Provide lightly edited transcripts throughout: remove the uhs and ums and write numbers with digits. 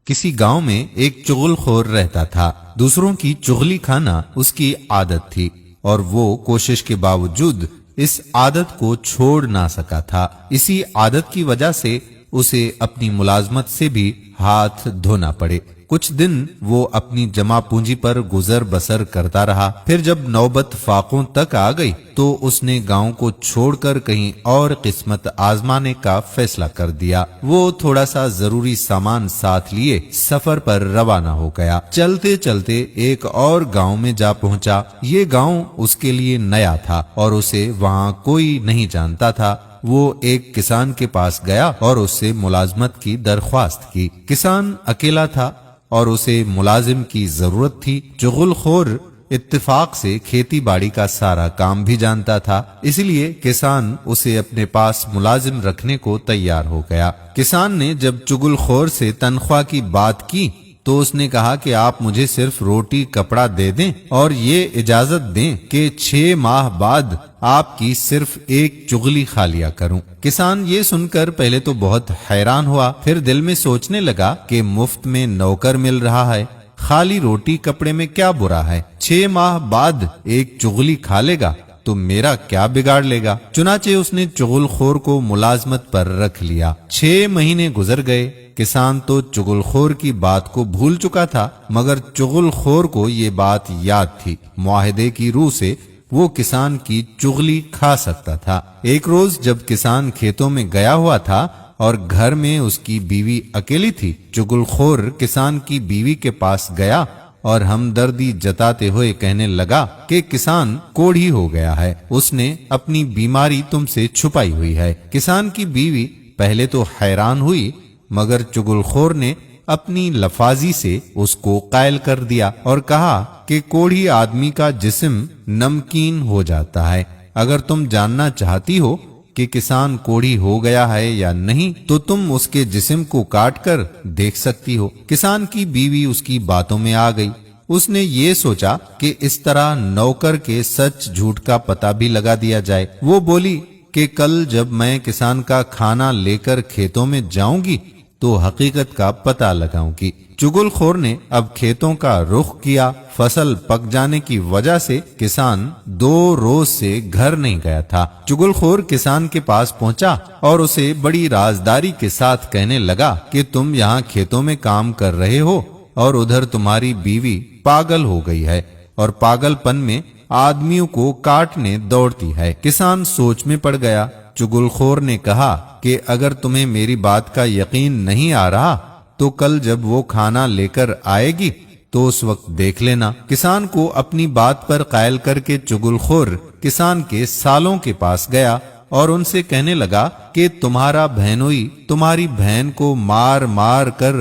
کسی گاؤں میں ایک چغل خور رہتا تھا۔ دوسروں کی چغلی کھانا اس کی عادت تھی اور وہ کوشش کے باوجود اس عادت کو چھوڑ نہ سکا تھا۔ اسی عادت کی وجہ سے اسے اپنی ملازمت سے بھی ہاتھ دھونا پڑے۔ کچھ دن وہ اپنی جمع پونجی پر گزر بسر کرتا رہا۔ پھر جب نوبت فاقوں تک آ گئی تو اس نے گاؤں کو چھوڑ کر کہیں اور قسمت آزمانے کا فیصلہ کر دیا۔ وہ تھوڑا سا ضروری سامان ساتھ لیے سفر پر روانہ ہو گیا۔ چلتے چلتے ایک اور گاؤں میں جا پہنچا۔ یہ گاؤں اس کے لیے نیا تھا اور اسے وہاں کوئی نہیں جانتا تھا۔ وہ ایک کسان کے پاس گیا اور اس سے ملازمت کی درخواست کی۔ کسان اکیلا تھا اور اسے ملازم کی ضرورت تھی۔ چغل خور اتفاق سے کھیتی باڑی کا سارا کام بھی جانتا تھا، اس لیے کسان اسے اپنے پاس ملازم رکھنے کو تیار ہو گیا۔ کسان نے جب چغل خور سے تنخواہ کی بات کی تو اس نے کہا کہ آپ مجھے صرف روٹی کپڑا دے دیں اور یہ اجازت دیں کہ 6 ماہ بعد آپ کی صرف ایک چغلی کھا لیا کروں۔ کسان یہ سن کر پہلے تو بہت حیران ہوا، پھر دل میں سوچنے لگا کہ مفت میں نوکر مل رہا ہے، خالی روٹی کپڑے میں کیا برا ہے؟ 6 ماہ بعد ایک چغلی کھا لے گا تو میرا کیا بگاڑ لے گا؟ چنانچہ اس نے چغل خور کو ملازمت پر رکھ لیا۔ 6 مہینے گزر گئے۔ کسان تو چغل خور کی بات کو بھول چکا تھا، مگر چغل خور کو یہ بات یاد تھی۔ معاہدے کی روح سے وہ کسان کی چغلی کھا سکتا تھا۔ ایک روز جب کسان کھیتوں میں گیا ہوا تھا اور گھر میں اس کی بیوی اکیلی تھی، چغل خور کسان کی بیوی کے پاس گیا اور ہمدردی جتاتے ہوئے کہنے لگا کہ کسان کوڑھی ہو گیا ہے، اس نے اپنی بیماری تم سے چھپائی ہوئی ہے۔ کسان کی بیوی پہلے تو حیران ہوئی، مگر چغل خور نے اپنی لفاظی سے اس کو قائل کر دیا اور کہا کہ کوڑھی آدمی کا جسم نمکین ہو جاتا ہے۔ اگر تم جاننا چاہتی ہو کہ کسان کوڑھی ہو گیا ہے یا نہیں تو تم اس کے جسم کو کاٹ کر دیکھ سکتی ہو۔ کسان کی بیوی اس کی باتوں میں آ گئی۔ اس نے یہ سوچا کہ اس طرح نوکر کے سچ جھوٹ کا پتہ بھی لگا دیا جائے۔ وہ بولی کہ کل جب میں کسان کا کھانا لے کر کھیتوں میں جاؤں گی تو حقیقت کا پتہ لگاؤں گی۔ چغل خور نے اب کھیتوں کا رخ کیا۔ فصل پک جانے کی وجہ سے کسان 2 روز سے گھر نہیں گیا تھا۔ چغل خور کسان کے پاس پہنچا اور اسے بڑی رازداری کے ساتھ کہنے لگا کہ تم یہاں کھیتوں میں کام کر رہے ہو اور ادھر تمہاری بیوی پاگل ہو گئی ہے اور پاگل پن میں آدمیوں کو کاٹنے دوڑتی ہے۔ کسان سوچ میں پڑ گیا۔ چغل خور نے کہا کہ اگر تمہیں میری بات کا یقین نہیں آ رہا تو کل جب وہ کھانا لے کر آئے گی تو اس وقت دیکھ لینا۔ کسان کو اپنی بات پر قائل کر کے چغل خور کسان کے سالوں کے پاس گیا اور ان سے کہنے لگا کہ تمہارا بہنوئی تمہاری بہن کو مار مار کر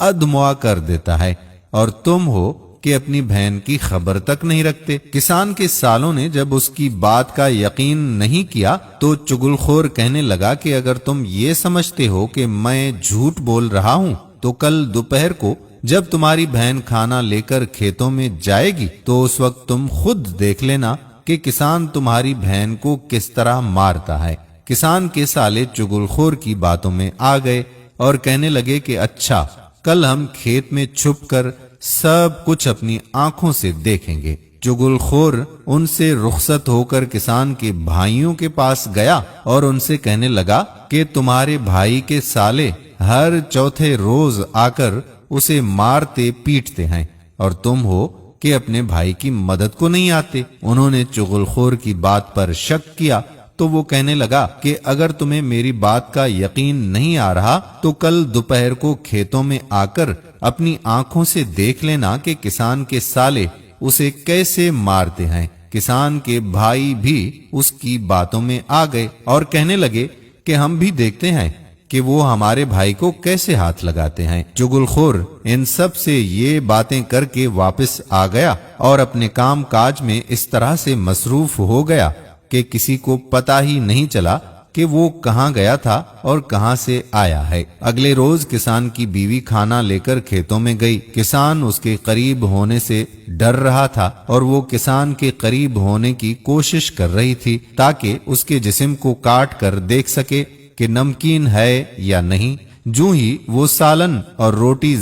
ادموا کر دیتا ہے اور تم ہو کہ اپنی بہن کی خبر تک نہیں رکھتے۔ کسان کے سالوں نے جب اس کی بات کا یقین نہیں کیا تو چغل خور کہنے لگا کہ اگر تم یہ سمجھتے ہو کہ میں جھوٹ بول رہا ہوں تو کل دوپہر کو جب تمہاری بہن کھانا لے کر کھیتوں میں جائے گی تو اس وقت تم خود دیکھ لینا کہ کسان تمہاری بہن کو کس طرح مارتا ہے۔ کسان کے سالے چغل خور کی باتوں میں آ گئے اور کہنے لگے کہ اچھا، کل ہم کھیت میں چھپ کر سب کچھ اپنی آنکھوں سے دیکھیں گے۔ چغل خور ان سے رخصت ہو کر کسان کے بھائیوں کے پاس گیا اور ان سے کہنے لگا کہ تمہارے بھائی کے سالے ہر چوتھے روز آ کر اسے مارتے پیٹتے ہیں اور تم ہو کہ اپنے بھائی کی مدد کو نہیں آتے۔ انہوں نے چغل خور کی بات پر شک کیا تو وہ کہنے لگا کہ اگر تمہیں میری بات کا یقین نہیں آ رہا تو کل دوپہر کو کھیتوں میں آ کر اپنی آنکھوں سے دیکھ لینا کہ کسان کے سالے اسے کیسے مارتے ہیں۔ کسان کے بھائی بھی اس کی باتوں میں آ گئے اور کہنے لگے کہ ہم بھی دیکھتے ہیں کہ وہ ہمارے بھائی کو کیسے ہاتھ لگاتے ہیں۔ چغل خور ان سب سے یہ باتیں کر کے واپس آ گیا اور اپنے کام کاج میں اس طرح سے مصروف ہو گیا کہ کسی کو پتہ ہی نہیں چلا کہ وہ کہاں گیا تھا اور کہاں سے آیا ہے۔ اگلے روز کسان کی بیوی کھانا لے کر کھیتوں میں گئی۔ کسان اس کے قریب ہونے سے ڈر رہا تھا اور وہ کسان کے قریب ہونے کی کوشش کر رہی تھی تاکہ اس کے جسم کو کاٹ کر دیکھ سکے کہ نمکین ہے یا نہیں۔ جو ہی وہ سالن اور روٹی